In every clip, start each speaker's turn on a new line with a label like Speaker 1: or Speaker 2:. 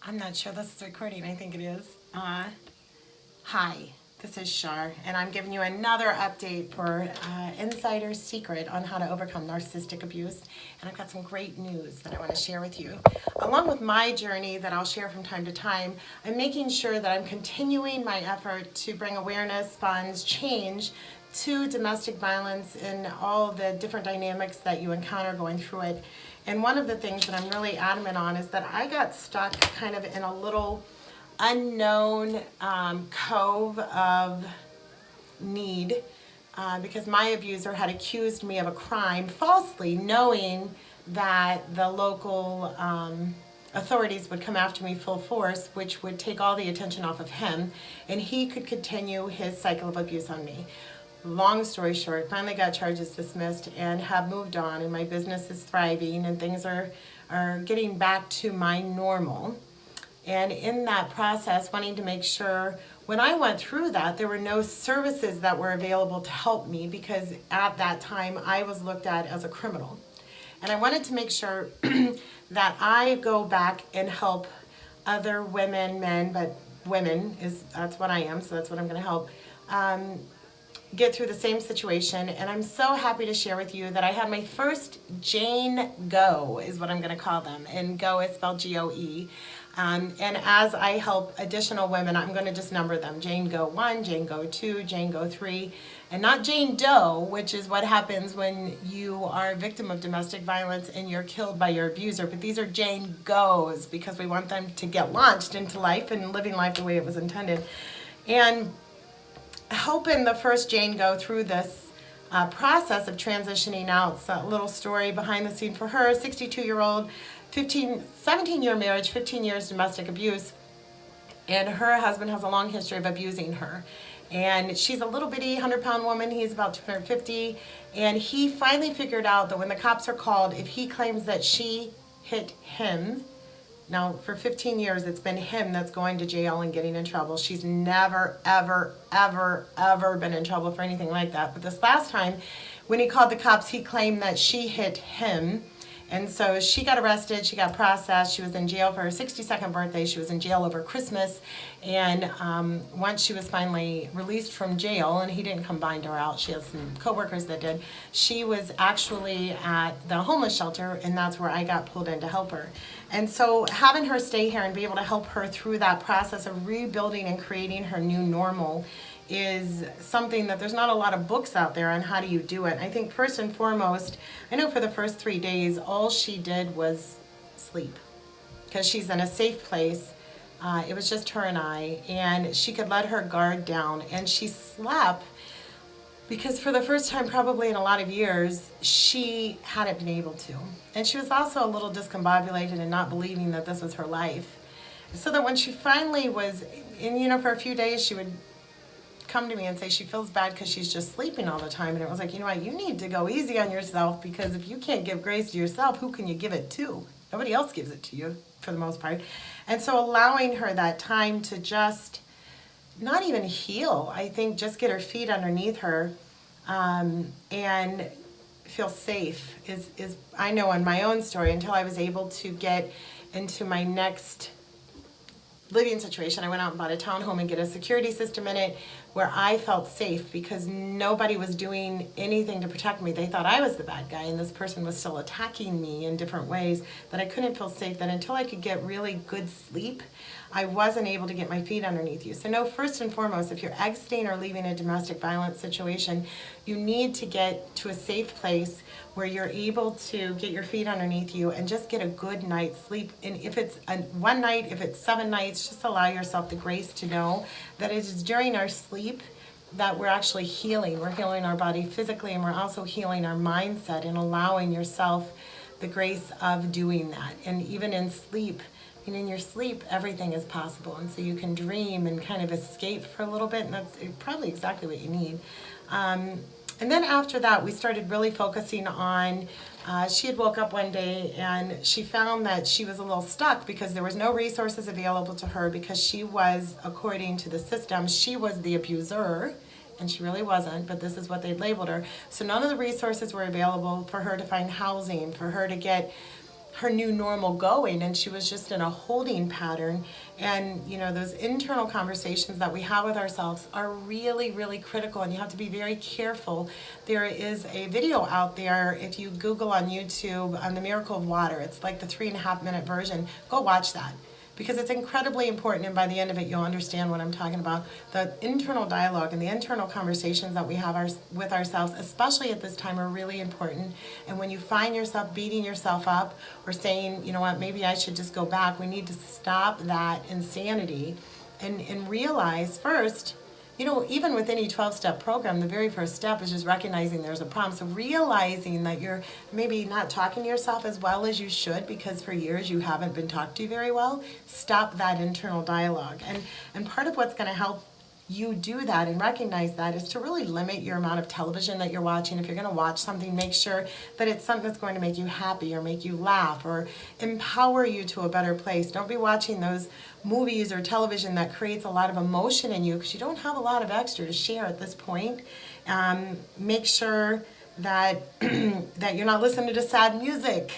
Speaker 1: I'm not sure this is recording. I think it is. Hi, this is Shar, and I'm giving you another update for Insider Secret on how to overcome narcissistic abuse. And I've got some great news that I want to share with you. Along with my journey that I'll share from time to time, I'm making sure that I'm continuing my effort to bring awareness, funds, change to domestic violence and all the different dynamics that you encounter going through it. And one of the things that I'm really adamant on is that I got stuck kind of in a little unknown cove of need because my abuser had accused me of a crime falsely, knowing that the local authorities would come after me full force, which would take all the attention off of him, and he could continue his cycle of abuse on me. Long story short, finally got charges dismissed and have moved on, and my business is thriving and things are getting back to my normal. And in that process, wanting to make sure when I went through that, there were no services that were available to help me because at that time I was looked at as a criminal. And I wanted to make sure that I go back and help other women, men, but women that's what I am, so that's what I'm going to help. Get through the same situation, and I'm so happy to share with you that I had my first Jane Go, is what I'm going to call them, and Go is spelled G-O-E. And as I help additional women, I'm going to just number them: Jane Go 1, Jane Go 2, Jane Go 3, and not Jane Doe, which is what happens when you are a victim of domestic violence and you're killed by your abuser. But these are Jane Goes because we want them to get launched into life and living life the way it was intended. And helping the first Jane go through this process of transitioning out. So a little story behind the scene for her: 62-year-old, 17-year marriage, 15 years domestic abuse, and her husband has a long history of abusing her. And she's a little bitty 100-pound woman, he's about 250, and he finally figured out that when the cops are called, if he claims that she hit him, now, for 15 years, it's been him that's going to jail and getting in trouble. She's never, ever, ever, ever been in trouble for anything like that. But this last time, when he called the cops, he claimed that she hit him. And so she got arrested, she got processed, she was in jail for her 62nd birthday, she was in jail over Christmas, and once she was finally released from jail, and he didn't come bind her out, she has some co-workers that did, she was actually at the homeless shelter, and that's where I got pulled in to help her. And so having her stay here and be able to help her through that process of rebuilding and creating her new normal is something that there's not a lot of books out there on how do you do it. I think first and foremost, I know for the first 3 days, all she did was sleep because she's in a safe place. It was just her and I, and she could let her guard down, and she slept because for the first time probably in a lot of years, she hadn't been able to. And she was also a little discombobulated and not believing that this was her life. So that when she finally was, and for a few days she would come to me and say she feels bad because she's just sleeping all the time. And it was like, you know what, you need to go easy on yourself, because if you can't give grace to yourself, who can you give it to? Nobody else gives it to you for the most part. And so allowing her that time to just not even heal, I think just get her feet underneath her and feel safe is I know in my own story, until I was able to get into my next living situation, I went out and bought a townhome and get a security system in it where I felt safe because nobody was doing anything to protect me. They thought I was the bad guy, and this person was still attacking me in different ways that I couldn't feel safe. That until I could get really good sleep, I wasn't able to get my feet underneath you. So no, first and foremost, if you're exiting or leaving a domestic violence situation, you need to get to a safe place where you're able to get your feet underneath you and just get a good night's sleep. And if it's one night, if it's 7 nights, just allow yourself the grace to know that it is during our sleep that we're actually healing. We're healing our body physically, and we're also healing our mindset and allowing yourself the grace of doing that. And even in sleep, and in your sleep, everything is possible. And so you can dream and kind of escape for a little bit, and that's probably exactly what you need. And then after that, we started really focusing on, she had woke up one day and she found that she was a little stuck because there was no resources available to her, because she was, according to the system, she was the abuser, and she really wasn't, but this is what they'd labeled her. So none of the resources were available for her to find housing, for her to get her new normal going, and she was just in a holding pattern. And those internal conversations that we have with ourselves are really, really critical, and you have to be very careful. There is a video out there, if you Google on YouTube, on the Miracle of Water. It's like the 3.5-minute version. Go watch that, because it's incredibly important, and by the end of it you'll understand what I'm talking about. The internal dialogue and the internal conversations that we have with ourselves, especially at this time, are really important. And when you find yourself beating yourself up or saying, you know what, maybe I should just go back, we need to stop that insanity and realize first, even with any 12-step program, the very first step is just recognizing there's a problem. So realizing that you're maybe not talking to yourself as well as you should, because for years you haven't been talked to very well. Stop that internal dialogue. And part of what's going to help you do that and recognize that is to really limit your amount of television that you're watching. If you're going to watch something, make sure that it's something that's going to make you happy or make you laugh or empower you to a better place. Don't be watching those movies or television that creates a lot of emotion in you, because you don't have a lot of extra to share at this point. Make sure that that you're not listening to sad music,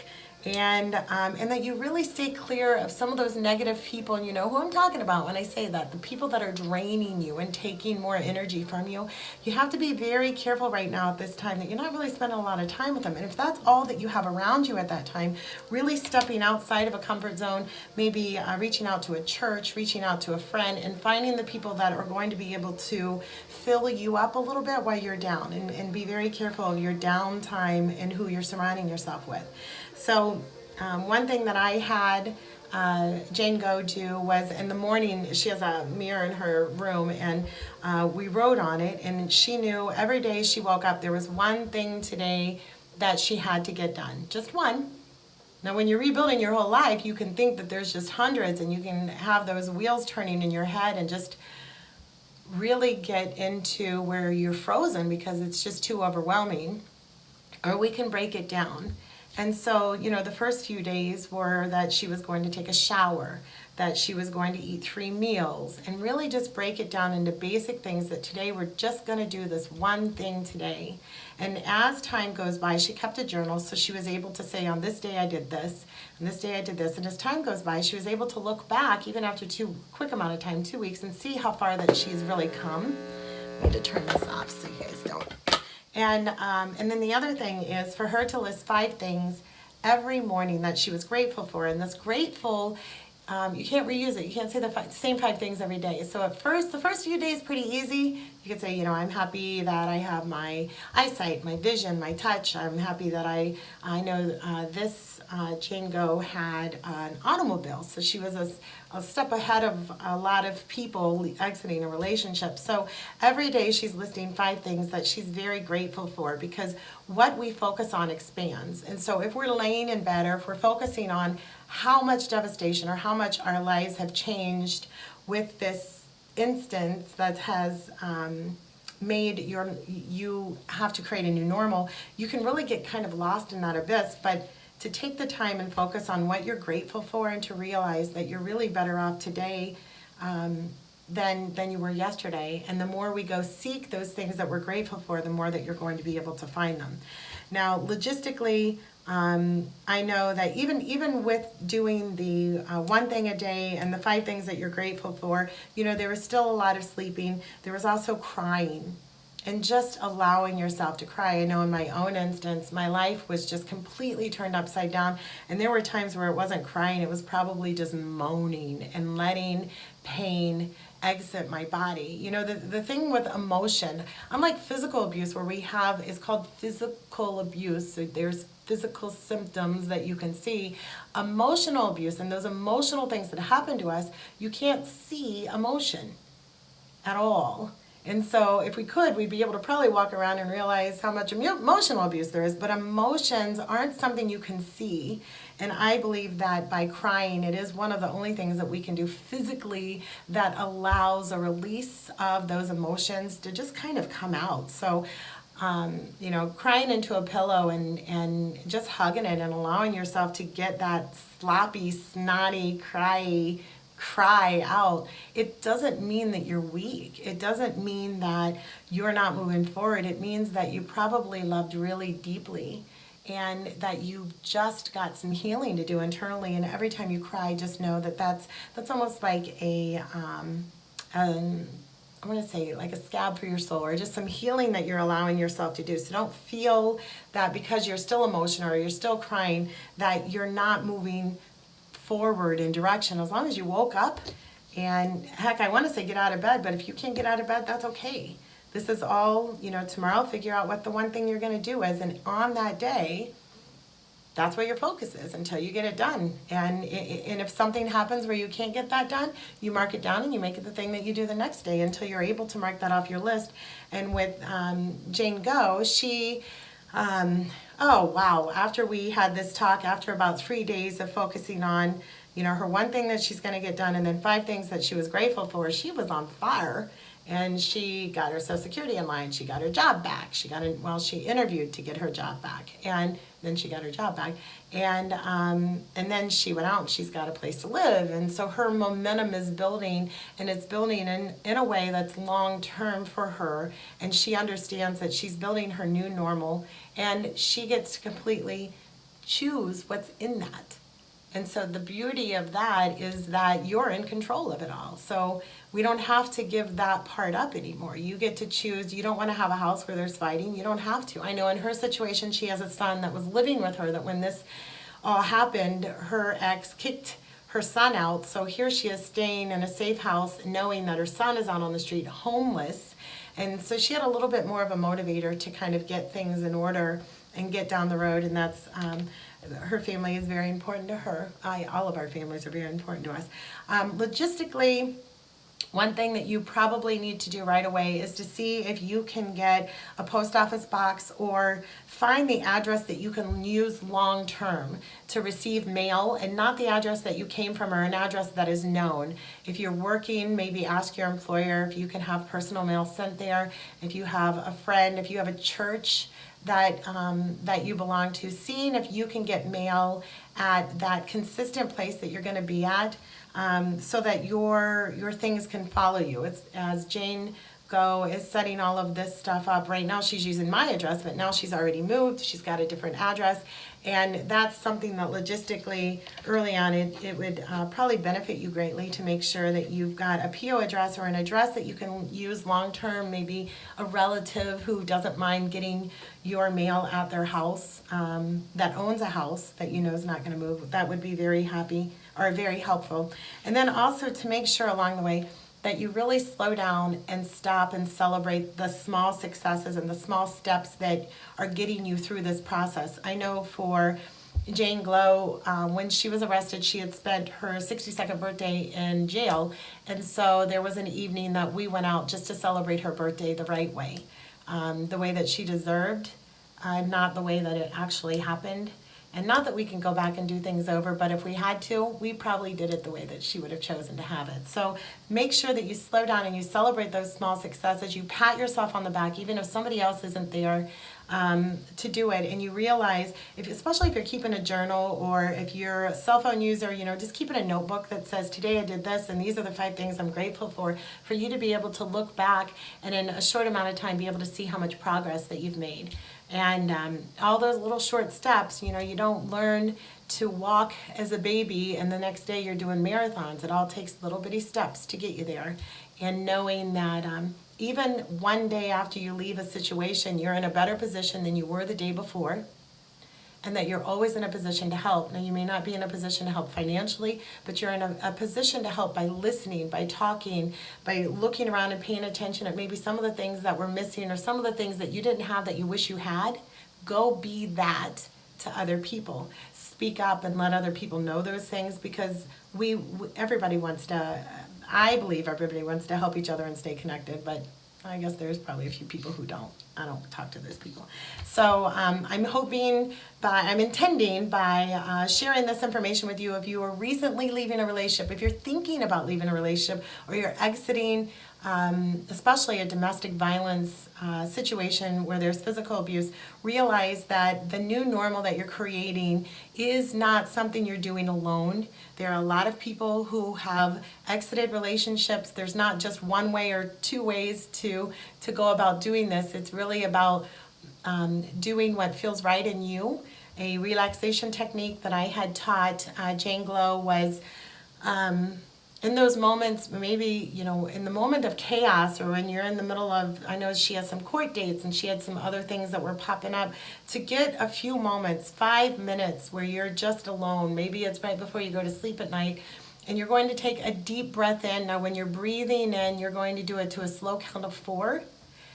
Speaker 1: and that you really stay clear of some of those negative people. And you know who I'm talking about when I say that, the people that are draining you and taking more energy from you. You have to be very careful right now at this time that you're not really spending a lot of time with them. And if that's all that you have around you at that time, really stepping outside of a comfort zone, maybe reaching out to a church, reaching out to a friend, and finding the people that are going to be able to fill you up a little bit while you're down, and be very careful of your downtime and who you're surrounding yourself with. So one thing that I had Jane go do was, in the morning, she has a mirror in her room, and we wrote on it, and she knew every day she woke up there was one thing today that she had to get done. Just one. Now when you're rebuilding your whole life, you can think that there's just hundreds, and you can have those wheels turning in your head and just really get into where you're frozen because it's just too overwhelming. Or we can break it down. And so, the first few days were that she was going to take a shower, that she was going to eat 3 meals, and really just break it down into basic things that today we're just going to do this one thing today. And as time goes by, she kept a journal, so she was able to say, on this day I did this, and this day I did this. And as time goes by, she was able to look back, even after quick amount of time, 2 weeks, and see how far that she's really come. I need to turn this off so you guys don't. And then the other thing is for her to list 5 things every morning that she was grateful for. And this grateful, you can't reuse it. You can't say the same 5 things every day. So the first few days, pretty easy. You could say, I'm happy that I have my eyesight, my vision, my touch. I'm happy that I know this Jane Go had an automobile. So she was a step ahead of a lot of people exiting a relationship. So every day she's listing 5 things that she's very grateful for, because what we focus on expands. And so if we're laying in bed, or if we're focusing on how much devastation or how much our lives have changed with this instance that has made you have to create a new normal, you can really get kind of lost in that abyss. But to take the time and focus on what you're grateful for, and to realize that you're really better off today than you were yesterday. And the more we go seek those things that we're grateful for, the more that you're going to be able to find them. Now, logistically, I know that even with doing the 1 thing a day and the 5 things that you're grateful for, there was still a lot of sleeping. There was also crying. And just allowing yourself to cry. I know in my own instance, my life was just completely turned upside down. And there were times where it wasn't crying, it was probably just moaning and letting pain exit my body. The thing with emotion, unlike physical abuse, where it's called physical abuse, so there's physical symptoms that you can see. Emotional abuse, and those emotional things that happen to us, you can't see emotion at all. And so if we could, we'd be able to probably walk around and realize how much emotional abuse there is. But emotions aren't something you can see. And I believe that by crying, it is one of the only things that we can do physically that allows a release of those emotions to just kind of come out. So, crying into a pillow and just hugging it and allowing yourself to get that sloppy, snotty, cry out, it doesn't mean that you're weak. It doesn't mean that you're not moving forward. It means that you probably loved really deeply. and that you just got some healing to do internally. And every time you cry, just know that that's almost like I want to say like a scab for your soul, or just some healing that you're allowing yourself to do. So don't feel that because you're still emotional or you're still crying that you're not moving forward in direction. As long as you woke up, and heck, I want to say get out of bed, but if you can't get out of bed, that's okay. This is all, tomorrow figure out what the one thing you're going to do is, and on that day, that's where your focus is until you get it done. And if something happens where you can't get that done, you mark it down and you make it the thing that you do the next day until you're able to mark that off your list. And with Jane Go, she, oh wow, after we had this talk, after about 3 days of focusing on, her one thing that she's going to get done and then 5 things that she was grateful for, she was on fire. And she got her Social Security in line. She got her job back. She interviewed to get her job back, and then she got her job back. And then she went out and she's got a place to live. And so her momentum is building, and it's building in a way that's long term for her. And she understands that she's building her new normal, and she gets to completely choose what's in that. And so the beauty of that is that you're in control of it all. So we don't have to give that part up anymore. You get to choose. You don't want to have a house where there's fighting. You don't have to. I know in her situation, she has a son that was living with her, that when this all happened, her ex kicked her son out. So here she is staying in a safe house, knowing that her son is out on the street, homeless. And so she had a little bit more of a motivator to kind of get things in order and get down the road. And that's, her family is very important to her. All of our families are very important to us. Logistically, one thing that you probably need to do right away is to see if you can get a post office box or find the address that you can use long term to receive mail, and not the address that you came from or an address that is known. If you're working, maybe ask your employer if you can have personal mail sent there. If you have a friend, if you have a church that you belong to, seeing if you can get mail at that consistent place that you're going to be at, so that your things can follow you. It's as Jane Go is setting all of this stuff up right now. She's using my address, but now she's already moved. She's got a different address, and that's something that logistically early on it would probably benefit you greatly to make sure that you've got a PO address or an address that you can use long term. Maybe a relative who doesn't mind getting your mail at their house, that owns a house that you know is not going to move. That would be very happy or very helpful. And then also to make sure along the way that you really slow down and stop and celebrate the small successes and the small steps that are getting you through this process. I know for Jane Glow, when she was arrested, she had spent her 62nd birthday in jail, and so there was an evening that we went out just to celebrate her birthday the right way, the way that she deserved, not the way that it actually happened. And not that we can go back and do things over, but if we had to, we probably did it the way that she would have chosen to have it. So make sure that you slow down and you celebrate those small successes. You pat yourself on the back, even if somebody else isn't there to do it. And you realize, especially if you're keeping a journal, or if you're a cell phone user, just keeping a notebook that says, today I did this, and these are the 5 things I'm grateful for you to be able to look back and in a short amount of time be able to see how much progress that you've made. And all those little short steps, you don't learn to walk as a baby and the next day you're doing marathons. It all takes little bitty steps to get you there. And knowing that even one day after you leave a situation, you're in a better position than you were the day before, and that you're always in a position to help. Now, you may not be in a position to help financially, but you're in a position to help by listening, by talking, by looking around and paying attention at maybe some of the things that were missing or some of the things that you didn't have that you wish you had. Go be that to other people. Speak up and let other people know those things, because everybody wants to, I believe everybody wants to help each other and stay connected, but I guess there's probably a few people who don't. I don't talk to those people. So I'm intending by sharing this information with you, if you are recently leaving a relationship, if you're thinking about leaving a relationship, or you're exiting, especially a domestic violence situation where there's physical abuse, realize that the new normal that you're creating is not something you're doing alone. There are a lot of people who have exited relationships. There's not just one way or 2 ways to go about doing this. It's really about doing what feels right in you, a relaxation technique that I had taught Jane Glow was in those moments, maybe, you know, in the moment of chaos, or when you're in the middle of, I know she has some court dates and she had some other things that were popping up, to get a few moments, 5 minutes where you're just alone. Maybe it's right before you go to sleep at night, and you're going to take a deep breath in. Now when you're breathing in, you're going to do it to a slow count of 4.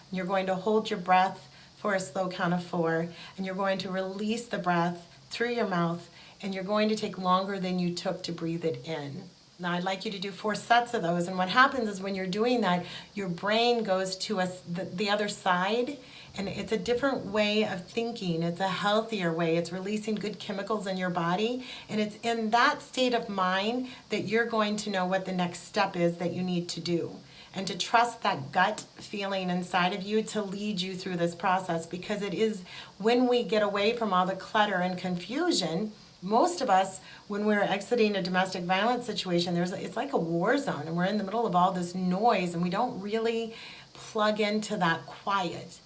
Speaker 1: You're going to hold your breath for a slow count of 4, and you're going to release the breath through your mouth, and you're going to take longer than you took to breathe it in. Now I'd like you to do 4 sets of those, and what happens is when you're doing that, your brain goes to the other side, and it's a different way of thinking. It's a healthier way. It's releasing good chemicals in your body, and it's in that state of mind that you're going to know what the next step is that you need to do, and to trust that gut feeling inside of you to lead you through this process, because it is when we get away from all the clutter and confusion. Most of us, when we're exiting a domestic violence situation, it's like a war zone, and we're in the middle of all this noise, and we don't really plug into that quiet.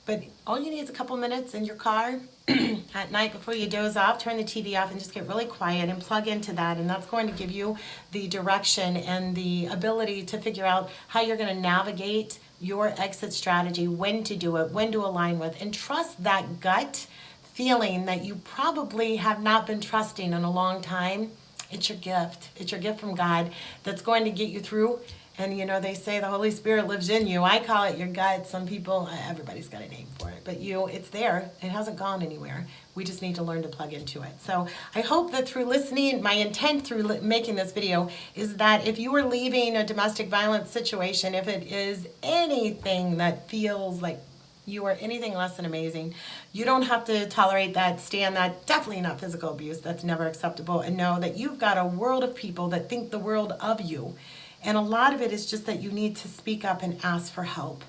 Speaker 1: But all you need is a couple minutes in your car at night before you doze off. Turn the TV off and just get really quiet and plug into that, and that's going to give you the direction and the ability to figure out how you're going to navigate your exit strategy, when to do it, when to align with, and trust that gut feeling that you probably have not been trusting in a long time. It's your gift. It's your gift from God that's going to get you through. And you know, they say the Holy Spirit lives in you. I call it your gut. Some people, everybody's got a name for it, but it's there. It hasn't gone anywhere. We just need to learn to plug into it. So I hope that through listening, my intent through making this video is that if you are leaving a domestic violence situation, if it is anything that feels like you are anything less than amazing, you don't have to tolerate that, stand that, definitely not physical abuse. That's never acceptable. And know that you've got a world of people that think the world of you. And a lot of it is just that you need to speak up and ask for help.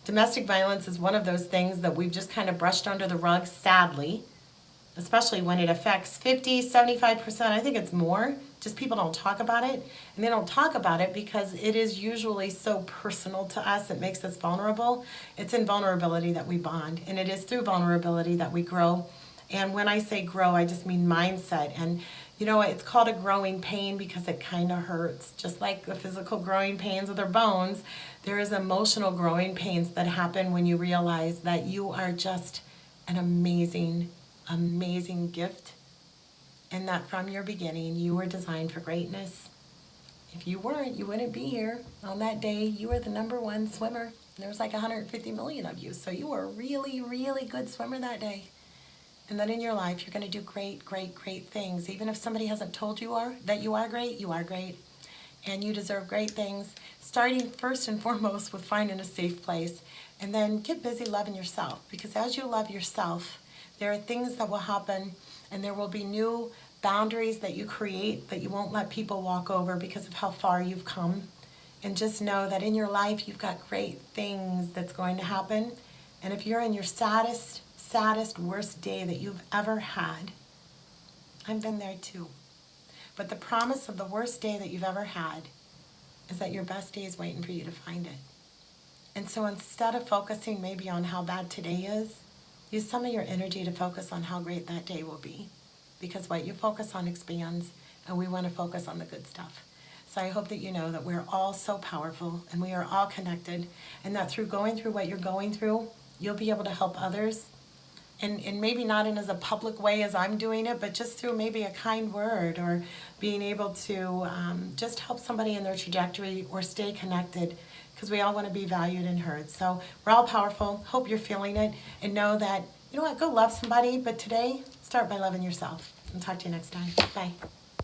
Speaker 1: Domestic violence is one of those things that we've just kind of brushed under the rug, sadly, especially when it affects 50, 75%. I think it's more. Just people don't talk about it. And they don't talk about it because it is usually so personal to us. It makes us vulnerable. It's in vulnerability that we bond. And it is through vulnerability that we grow. And when I say grow, I just mean mindset. And you know, it's called a growing pain because it kind of hurts. Just like the physical growing pains with our bones, there is emotional growing pains that happen when you realize that you are just an amazing, amazing gift. And that from your beginning, you were designed for greatness. If you weren't, you wouldn't be here. On that day, you were the #1 swimmer. There's like 150 million of you. So you were a really, really good swimmer that day. And then in your life, you're going to do great, great, great things. Even if somebody hasn't told you that you are great, you are great. And you deserve great things, starting first and foremost with finding a safe place. And then get busy loving yourself. Because as you love yourself, there are things that will happen, and there will be new boundaries that you create that you won't let people walk over because of how far you've come. And just know that in your life, you've got great things that's going to happen. And if you're in your saddest, worst day that you've ever had, I've been there too. But the promise of the worst day that you've ever had is that your best day is waiting for you to find it. And so instead of focusing maybe on how bad today is, use some of your energy to focus on how great that day will be. Because what you focus on expands, and we want to focus on the good stuff. So I hope that you know that we're all so powerful, and we are all connected, and that through going through what you're going through, you'll be able to help others. And maybe not in as a public way as I'm doing it, but just through maybe a kind word, or being able to just help somebody in their trajectory, or stay connected, because we all want to be valued and heard. So we're all powerful. Hope you're feeling it, and know that, you know what, go love somebody, but today, start by loving yourself. And talk to you next time. Bye.